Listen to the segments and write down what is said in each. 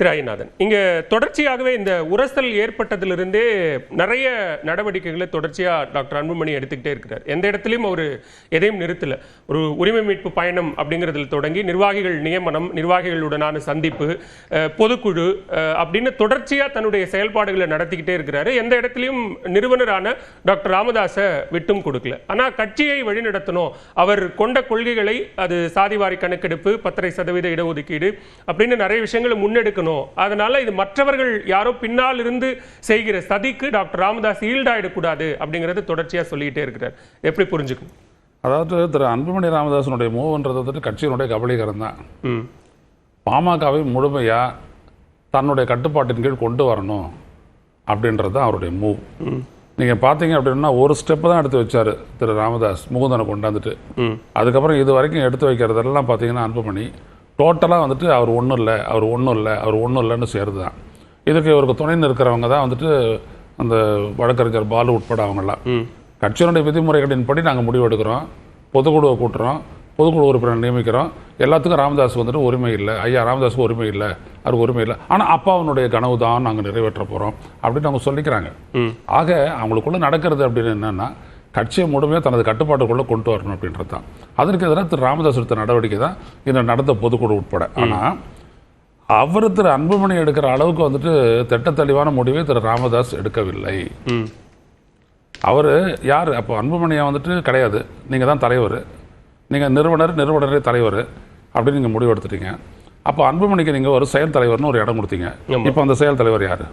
திரு ஐநாதன், இங்க தொடர்ச்சியாகவே இந்த உரசல் ஏற்பட்டதிலிருந்தே நிறைய நடவடிக்கைகளை தொடர்ச்சியா டாக்டர் அன்புமணி எடுத்துக்கிட்டே இருக்கிறார். எந்த இடத்துலையும் அவர் எதையும் நிறுத்தல. ஒரு உரிமை மீட்பு பயணம் அப்படிங்கிறதுல தொடங்கி நிர்வாகிகள் நியமனம், நிர்வாகிகளுடனான சந்திப்பு, பொதுக்குழு அப்படின்னு தொடர்ச்சியா தன்னுடைய செயல்பாடுகளை நடத்திக்கிட்டே இருக்கிறாரு. எந்த இடத்துலையும் நிறுவனரான டாக்டர் ராமதாஸை விட்டும் கொடுக்கல. ஆனா கட்சியை வழிநடத்தணும், அவர் கொண்ட கொள்கைகளை, அது சாதிவாரி கணக்கெடுப்பு, 10% இடஒதுக்கீடு அப்படின்னு நிறைய விஷயங்களை முன்னெடுக்கணும். அதனால இது மற்றவர்கள் யாரோ பின்னால் இருந்து செய்கிற சதிக்கு டாக்டர் ராமதாஸ் ஈல்டாயிடக்கூடாது அப்படிங்கறது தொடர்ச்சியா சொல்லிட்டே இருக்கிறார். எப்படி புரிஞ்சுக்கணும்? அதாவது திரு அன்புமணி ராமதாசனுடைய மூவ்ன்றது வந்துட்டு கட்சியினுடைய கபலீகரம் தான். பாமகவை முழுமையா தன்னுடைய கட்டுப்பாட்டின் கீழ் கொண்டு வரணும் அப்படின்றது தான் அவருடைய மூவ். நீங்க பாத்தீங்க அப்படின்னா ஒரு ஸ்டெப் தான் எடுத்து வச்சாரு திரு ராமதாஸ் முகுந்தனை கொண்டாந்துட்டு. அதுக்கப்புறம் இது வரைக்கும் எடுத்து வைக்கிறதெல்லாம் பாத்தீங்கன்னா அன்புமணி டோட்டலாக வந்துட்டு அவர் ஒன்றும் இல்லைன்னு சேர்ந்து தான். இதுக்கு இவருக்கு துணை நிற்கிறவங்க தான் வந்துட்டு அந்த வழக்கறிஞர் பாலு உட்பட அவங்கெல்லாம். கட்சியினுடைய விதிமுறைகளின்படி நாங்கள் முடிவு எடுக்கிறோம், பொதுக்குழுவை கூட்டுறோம், பொதுக்குழு உறுப்பினர் நியமிக்கிறோம், எல்லாத்துக்கும் ராமதாஸ் வந்துட்டு உரிமை இல்லை, ஐயா ராமதாஸுக்கு உரிமை இல்லை, அவருக்கு உரிமை இல்லை, ஆனால் அப்பாவனுடைய கனவு தான் நாங்கள் நிறைவேற்ற போகிறோம் அப்படின்னு அவங்க சொல்லிக்கிறாங்க. ஆக அவங்களுக்குள்ள நடக்கிறது அப்படின்னு என்னன்னா கட்சியை முழுமையாக தனது கட்டுப்பாட்டுக்குள்ளே கொண்டு வரணும் அப்படின்றது தான். அதற்கு எதிராக திரு ராமதாஸ் எடுத்த நடவடிக்கை தான் இந்த நடந்த பொதுக்குழு உட்பட. ஆனால் அவர் திரு அன்புமணி எடுக்கிற அளவுக்கு வந்துட்டு திட்ட தெளிவான முடிவை திரு ராமதாஸ் எடுக்கவில்லை. அவர் யார் அப்போ? அன்புமணியை வந்துட்டு கிடையாது, நீங்கள் தான் தலைவர், நீங்கள் நிறுவனரே தலைவர் அப்படின்னு நீங்கள் முடிவு எடுத்துட்டீங்க. அப்போ அன்புமணிக்கு நீங்கள் ஒரு செயல் தலைவர்னு ஒரு இடம் கொடுத்தீங்க. இப்போ அந்த செயல் தலைவர் யார்?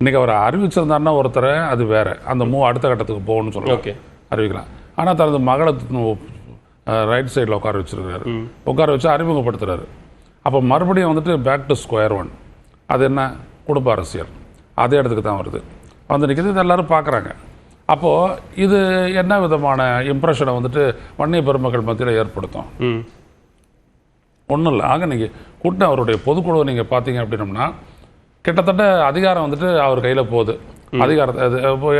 இன்னைக்கு அவர் அறிவிச்சிருந்தாருன்னா ஒருத்தரை அது வேற, அந்த அடுத்த கட்டத்துக்கு போகணும்னு சொல்லலாம், அறிவிக்கலாம். ஆனால் தனது மகளை ரைட் சைடில் உட்கார வச்சிருக்காரு, உட்கார வச்சு அறிமுகப்படுத்துறாரு. அப்போ மறுபடியும் வந்துட்டு பேக் டு ஸ்கொயர் ஒன். அது என்ன? குடும்ப அரசியல் அதே இடத்துக்கு தான் வருது, வந்து நிற்கிது. இது எல்லாரும் பார்க்குறாங்க. அப்போது இது என்ன விதமான இம்ப்ரெஷனை வந்துட்டு வன்னிய பெருமக்கள் மத்தியில் ஏற்படுத்தும்? ஒன்றும் இல்லை. ஆக நீங்கள் கூட்ட அவருடைய பொதுக்குழுவை நீங்கள் பார்த்தீங்க அப்படின்னம்னா கிட்டத்தட்ட அதிகாரம் வந்துட்டு அவர் கையில் போகுது. அதிகாரத்தை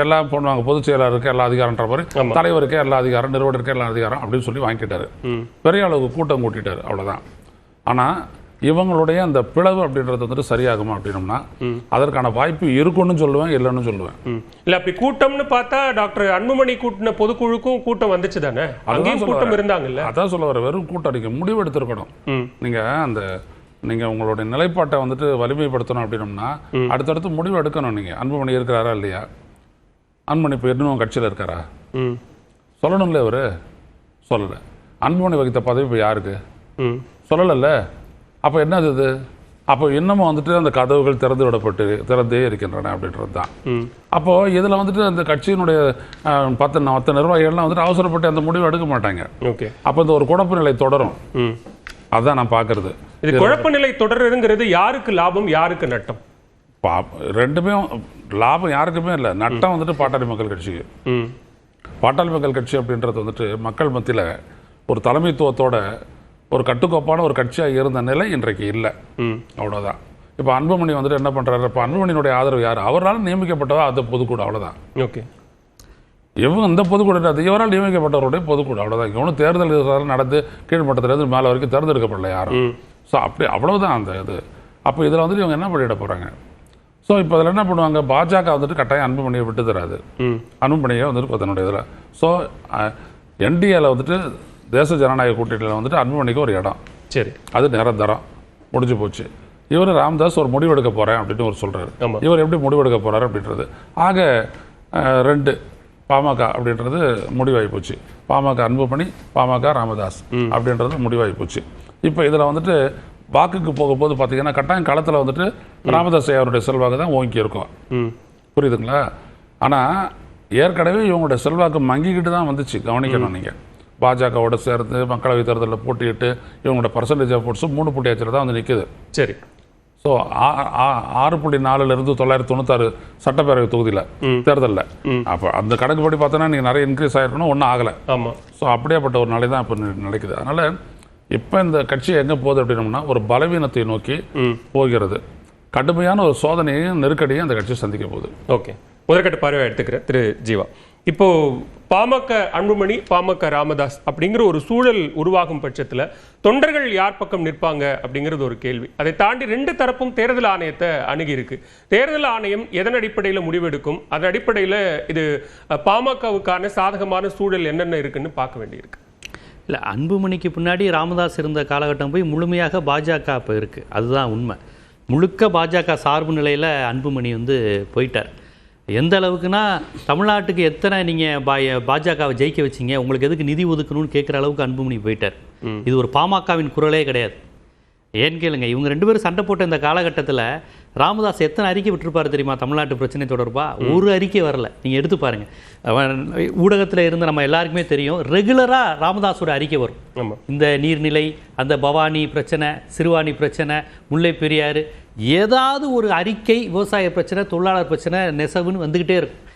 எல்லாம் பண்ணுவாங்க, பொதுச் செயலாளருக்கு எல்லா அதிகாரம்ன்ற மாதிரி, தலைவருக்கே எல்லா அதிகாரம், நிறுவனருக்கே எல்லா அதிகாரம் அப்படின்னு சொல்லி வாங்கிட்டாரு. பெரிய அளவுக்கு கூட்டம் கூட்டிட்டாரு, அவ்வளோதான். ஆனால் இவங்களுடைய அந்த பிளவு அப்படின்றது வந்துட்டு சரியாகுமா அப்படின்னம்னா அதற்கான வாய்ப்பு இருக்குன்னு சொல்லுவேன், இல்லைன்னு சொல்லுவேன். இல்லை அப்படி கூட்டம்னு பார்த்தா டாக்டர் அன்புமணி கூட்டின பொதுக்குழுக்கும் கூட்டம் வந்துச்சு தானே, அங்கேயும் கூட்டம் இருந்தாங்கல்ல. அதான் சொல்ல வர, வெறும் கூட்டம் நீங்கள் முடிவு எடுத்திருக்கணும். நீங்கள் உங்களுடைய நிலைப்பாட்டை வந்துட்டு வலிமைப்படுத்தணும் அப்படின்னம்னா அடுத்தடுத்து முடிவு எடுக்கணும். நீங்கள் அன்புமணி இருக்கிறாரா இல்லையா, அன்புமணி இப்போ இன்னும் கட்சியில் இருக்காரா சொல்லணும்ல. இவர் சொல்லலை. அன்புமணி வகித்த பதவி இப்போ யாருக்கு சொல்லலைல்ல. அப்போ என்னது இது? அப்போ இன்னமும் வந்துட்டு அந்த கதவுகள் திறந்தே இருக்கின்றன அப்படின்றது தான். அப்போ இதில் வந்துட்டு அந்த கட்சியினுடைய மற்ற நிர்வாகிகள்லாம் வந்துட்டு அவசரப்பட்டு அந்த முடிவு எடுக்க மாட்டாங்க. அப்போ இந்த ஒரு குழப்ப நிலை தொடரும். அதுதான் நான் பார்க்கறது. இது குழப்ப நிலை தொடருங்கிறது யாருக்கு லாபம், யாருக்கு நட்டம்? ரெண்டுமே லாபம் யாருக்குமே இல்லை. நட்டம் வந்துட்டு பாட்டாளி மக்கள் கட்சிக்கு. பாட்டாளி மக்கள் கட்சி அப்படின்றது வந்துட்டு மக்கள் மத்தியில் ஒரு தலைமைத்துவத்தோட ஒரு கட்டுக்கோப்பான ஒரு கட்சியாக இருந்த நிலை இன்றைக்கு இல்லை, அவ்வளோதான். இப்போ அன்புமணி வந்துட்டு என்ன பண்ணுறாரு? இப்போ அன்புமணியினுடைய ஆதரவு யார்? அவரால் நியமிக்கப்பட்டதா அது பொதுக்கூடு, அவ்வளோதான். இவங்க இந்த பொதுக்குழு அது இவரால் நியமிக்கப்பட்டவருடைய பொதுக்குழு, அவ்வளோதான். இவனும் தேர்தல் நடந்து கீழ்மட்டத்திலேருந்து மேலே வரைக்கும் தேர்ந்தெடுக்கப்படல யாரும். ஸோ அப்படி அவ்வளவுதான் அந்த இது. அப்போ இதில் வந்துட்டு இவங்க என்ன பண்ணிட போகிறாங்க? ஸோ இப்போ இதில் என்ன பண்ணுவாங்க? பாஜக வந்துட்டு கட்டாயம் அன்புமணியை விட்டு தராது, அன்புமணியை வந்துட்டு தன்னுடைய இதில். ஸோ என்டிஏல வந்துட்டு தேச ஜனநாயக கூட்டணியில் வந்துட்டு அன்புமணிக்கு ஒரு இடம், சரி, அது நிரந்தரம், முடிஞ்சு போச்சு. இவர் ராமதாஸ் ஒரு முடிவெடுக்க போகிறேன் அப்படின்னு ஒரு சொல்கிறாரு. இவர் எப்படி முடிவெடுக்க போகிறாரு அப்படின்றது. ஆக 2 பாமக அப்படின்றது முடிவாகி போச்சு. பாமக அன்புமணி, பாமக ராமதாஸ் அப்படின்றது முடிவாகி போச்சு. இப்போ இதில் வந்துட்டு வாக்குக்கு போகும்போது பார்த்தீங்கன்னா கட்டாயம் களத்தில் வந்துட்டு ராமதாஸ் அவருடைய செல்வாக்கு தான் ஓங்கி இருக்கும், புரியுதுங்களா? ஆனால் ஏற்கனவே இவங்களுடைய செல்வாக்கு மங்கிக்கிட்டு தான் வந்துச்சு, கவனிக்கணும் நீங்கள். பாஜகவோட சேர்ந்து மக்களவைத் தேர்தலில் போட்டியிட்டு இவங்களோட பர்சன்டேஜ் ஆஃப் ஓட்ஸும் 3.5 தான் வந்து நிற்குது. சரி. ஸோ 6.4 996 சட்டப்பேரவை தொகுதியில் தேர்தலில். அப்போ அந்த கணக்குப்படி பார்த்தோன்னா நீங்கள் நிறைய இன்க்ரீஸ் ஆகிருக்கணும், ஒன்றும் ஆகலை. ஆமாம். ஸோ அப்படியேப்பட்ட ஒரு நிலை தான் இப்போ நடக்குது. அதனால் இப்போ இந்த கட்சி எங்கே போகுது அப்படின்னோம்னா ஒரு பலவீனத்தை நோக்கி போகிறது. கடுமையான ஒரு சோதனையையும் நெருக்கடியும் அந்த கட்சி சந்திக்க போகுது. ஓகே, முதற்கட்ட பார்வை எடுத்துக்கிறேன் திரு ஜீவா. இப்போ பாமக அன்புமணி, பாமக ராமதாஸ் அப்படிங்கிற ஒரு சூழல் உருவாகும் பட்சத்தில் தொண்டர்கள் யார் பக்கம் நிற்பாங்க அப்படிங்கிறது ஒரு கேள்வி. அதை தாண்டி ரெண்டு தரப்பும் தேர்தல் ஆணையத்தை அணுகி இருக்கு. தேர்தல் ஆணையம் எதன் அடிப்படையில் முடிவெடுக்கும், அதன் அடிப்படையில் இது பாமகவுக்கான சாதகமான சூழல் என்னென்ன இருக்குன்னு பார்க்க வேண்டியிருக்கு. இல்லை, அன்புமணிக்கு பின்னாடி ராமதாஸ் இருந்த காலகட்டம் போய் முழுமையாக பாஜக இப்போ இருக்குது. அதுதான் உண்மை. முழுக்க பாஜக சார்பு நிலையில் அன்புமணி போயிட்டார். எந்த அளவுக்குன்னா, தமிழ்நாட்டுக்கு எத்தனை நீங்கள் பாஜகவை ஜெயிக்க வச்சிங்க, உங்களுக்கு எதுக்கு நிதி ஒதுக்கணும்னு கேட்குற அளவுக்கு அன்புமணி போயிட்டார். இது ஒரு பாமகவின் குரலே கிடையாது. ஏன்னு கேளுங்க, இவங்க 2 பேரும் சண்டை போட்ட இந்த காலகட்டத்தில் ராமதாஸ் எத்தனை அறிக்கை விட்டுருப்பார் தெரியுமா? தமிழ்நாட்டு பிரச்சனை தொடர்பாக ஒரு அறிக்கை வரல. நீங்கள் எடுத்து பாருங்கள், ஊடகத்தில் இருந்து நம்ம எல்லாருக்குமே தெரியும், ரெகுலராக ராமதாஸோட அறிக்கை வரும். இந்த நீர்நிலை, அந்த பவானி பிரச்சனை, சிறுவாணி பிரச்சனை, முல்லை பெரியாறு, ஏதாவது ஒரு அறிக்கை, விவசாய பிரச்சனை, தொழிலாளர் பிரச்சனை, நெசவுன்னு வந்துக்கிட்டே இருக்கும்.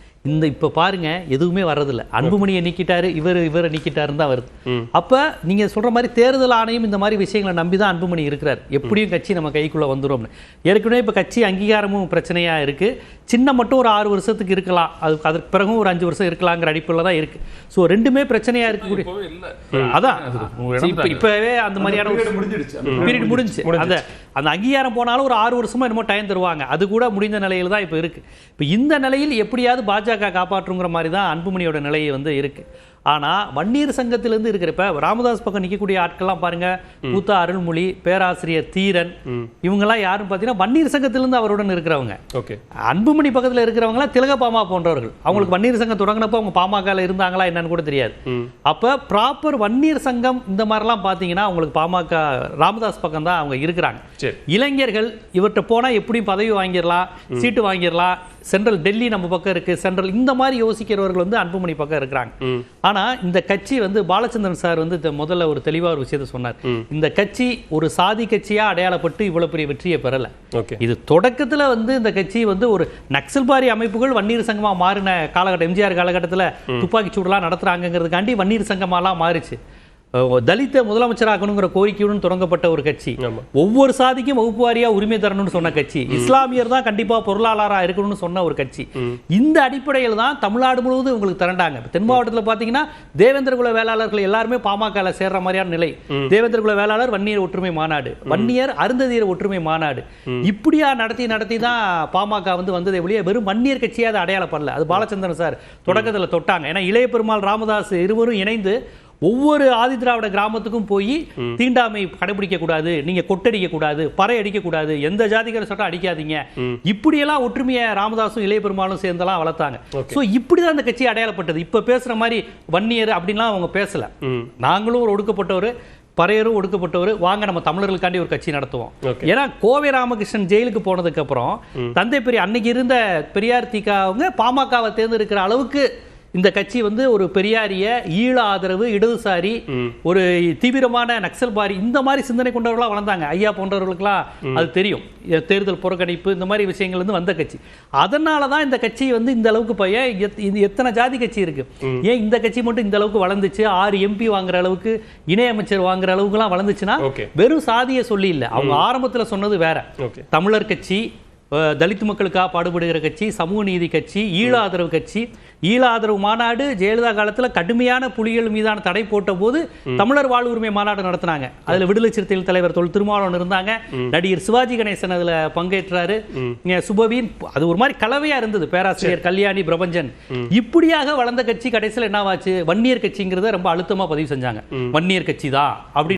இப்போ பாருங்க, எதுவுமே வர்றதில்ல. அன்புமணியை நீக்கிட்டாரு, இவரை நீக்கிட்டாருன்னு தான் வருது. அப்போ நீங்கள் சொல்கிற மாதிரி தேர்தல் ஆணையம் இந்த மாதிரி விஷயங்களை நம்பி தான் அன்புமணி இருக்கிறார். எப்படியும் கட்சி நம்ம கைக்குள்ளே வந்துடும்னு. ஏற்கனவே இப்போ கட்சி அங்கீகாரமும் பிரச்சனையாக இருக்குது. சின்ன மட்டும் ஒரு 6 வருஷத்துக்கு இருக்கலாம், அதுக்கு பிறகும் ஒரு 5 வருஷம் இருக்கலாங்கிற அடிப்பில் தான் இருக்குது. ஸோ ரெண்டுமே பிரச்சனையாக இருக்கக்கூடிய, அதான் இப்போவே அந்த மாதிரியான பீரியட் முடிஞ்சிச்சு. அந்த அங்கீகாரம் போனாலும் ஒரு 6 வருஷமாக என்னமோ டைம் தருவாங்க. அது கூட முடிந்த நிலையில் தான் இப்போ இருக்குது. இப்போ இந்த நிலையில் எப்படியாவது பாஜக காப்பாற்றுங்கிற மாதிரி தான் அன்புமணியோட நிலையை இருக்குது. ஆனால் வன்னியர் சங்கத்திலேருந்து இருக்கிறப்ப ராமதாஸ் பக்கம் நிற்கக்கூடிய ஆட்கள்லாம் பாருங்க, கூத்தா அருள்மொழி, பேராசிரியர் தீரன், இவங்கெல்லாம் யாருன்னு பார்த்தீங்கன்னா வன்னியர் சங்கத்திலேருந்து அவருடன் இருக்கிறவங்க. அன்புமணி பக்கத்தில் இருக்கிறவங்களாம் திலக பாமா போன்றவர்கள். அவங்களுக்கு வன்னியர் சங்கம் தொடங்கினப்போ அவங்க பாமகவில் இருந்தாங்களா என்னன்னு கூட தெரியாது. அப்போ ப்ராப்பர் வன்னியர் சங்கம் இந்த மாதிரிலாம் பார்த்தீங்கன்னா அவங்களுக்கு பாமக ராமதாஸ் பக்கம் தான் அவங்க இருக்கிறாங்க. இளைஞர்கள் இவர்கிட்ட போனால் எப்படியும் பதவி வாங்கிடலாம், சீட்டு வாங்கிடலாம், சென்ட்ரல் டெல்லி நம்ம பக்கம் இருக்கு, சென்ட்ரல் இந்த மாதிரி யோசிக்கிறவர்கள் அன்புமணி பக்கம் இருக்கிறாங்க. ஆனா இந்த கட்சி பாலச்சந்திரன் சார் முதல்ல ஒரு தெளிவா ஒரு விஷயத்தை சொன்னார். இந்த கட்சி ஒரு சாதி கட்சியா அடையாளப்பட்டு இவ்வளவு பெரிய வெற்றியை பெறல. இது தொடக்கத்துல இந்த கட்சி ஒரு நக்சல்பாரி அமைப்புகள் வன்னியர் சங்கமா மாறின காலகட்டம், எம்ஜிஆர் காலகட்டத்தில் துப்பாக்கி சூடுலாம் நடத்துறாங்கிறதுக்காண்டி வன்னியர் சங்கமாலாம் மாறிச்சு. தலித்த முதலமைச்சராகணுங்கிற கோரிக்கையுடன் தொடங்கப்பட்ட ஒரு கட்சி, ஒவ்வொரு சாதிக்கும் வகுப்பு வாரியா உரிமை தரணும்னு சொன்ன கட்சி, இஸ்லாமியர் தான் கண்டிப்பா பொருளாளரா இருக்கணும்னு சொன்ன ஒரு கட்சி. இந்த அடிப்படையில் தான் தமிழ்நாடு முழுவதும் உங்களுக்கு திரண்டாங்க. தென் மாவட்டத்தில் பாத்தீங்கன்னா தேவேந்திர குல வேளாளர்கள் எல்லாருமே பாமக சேர்ற மாதிரியான நிலை. தேவேந்திர குல வேளாளர் வன்னியர் ஒற்றுமை மாநாடு, வன்னியர் அருந்ததியர் ஒற்றுமை மாநாடு, இப்படியா நடத்தி தான் பாமக வந்ததை ஒழிய வெறும் வன்னியர் கட்சியா அதை அடையாளப்படல. அது பாலச்சந்திரன் சார் தொடக்கத்தில் தொட்டாங்க. ஏன்னா இளைய பெருமாள் ராமதாஸ் இருவரும் இணைந்து ஒவ்வொரு ஆதி திராவிட கிராமத்துக்கும் போய் தீண்டாமை கடைபிடிக்க கூடாது, நீங்க கொட்டடிக்க கூடாது, பறை அடிக்க கூடாது, எந்த ஜாதிகார சட்டம் அடிக்காதீங்க, இப்படியெல்லாம் ஒற்றுமையை ராமதாசும் இளைய பெருமாளும் சேர்ந்தெல்லாம் வளர்த்தாங்க. ஸோ இப்படிதான் அந்த கட்சி அடையாளப்பட்டது. இப்ப பேசுற மாதிரி வன்னியர் அப்படின்லாம் அவங்க பேசல. நாங்களும் ஒரு ஒடுக்கப்பட்டவர், பறையரும் ஒடுக்கப்பட்டவர், வாங்க நம்ம தமிழர்களுக்காண்டி ஒரு கட்சி நடத்துவோம். ஏன்னா கோவை ராமகிருஷ்ணன் ஜெயிலுக்கு போனதுக்கு அப்புறம் தந்தை பெரியார், அன்னைக்கு இருந்த பெரியார் திகா அவங்க பாமகவை தேர்ந்தெடுக்கிற அளவுக்கு இந்த கட்சி ஒரு பெரியாரிய, ஈழ ஆதரவு, இடதுசாரி, ஒரு தீவிரமான நக்சல்பாரி, இந்த மாதிரி சிந்தனை கொண்டவர்களாக வளர்ந்தாங்க. ஐயா போன்றவர்களுக்கெல்லாம் அது தெரியும். தேர்தல் புறக்கணிப்பு இந்த மாதிரி விஷயங்கள் வந்த கட்சி. அதனால தான் இந்த கட்சி இந்த அளவுக்கு பையன் எத்தனை ஜாதி கட்சி இருக்கு, ஏன் இந்த கட்சி மட்டும் இந்த அளவுக்கு வளர்ந்துச்சு? 6 MP வாங்குற அளவுக்கு, இணையமைச்சர் வாங்குற அளவுக்குலாம் வளர்ந்துச்சுன்னா வெறும் சாதியை சொல்லி இல்லை. அவங்க ஆரம்பத்தில் சொன்னது வேற. தமிழர் கட்சி, தலித் மக்களுக்காக பாடுபடுகிற கட்சி, சமூக நீதி கட்சி, ஈழ ஆதரவு கட்சி. ஈழ ஆதரவு மாநாடு ஜெயலலிதா காலத்தில் கடுமையான புலிகள் மீதான தடை போட்ட போது தமிழர் வாழ் உரிமை மாநாடு நடத்தினாங்க. அதுல விடுதலை சிறுத்தைகள் தலைவர் தொல் திருமாவளவன் இருந்தாங்க, நடிகர் சிவாஜி கணேசன் அதுல பங்கேற்றாரு, சுபவீன். அது ஒரு மாதிரி கலவையா இருந்தது. பேராசிரியர் கல்யாணி, பிரபஞ்சன், இப்படியாக வளர்ந்த கட்சி கடைசியில் என்னவாச்சு? வன்னியர் கட்சிங்கிறத ரொம்ப அழுத்தமா பதிவு செஞ்சாங்க. வன்னியர் கட்சி தான் அப்படி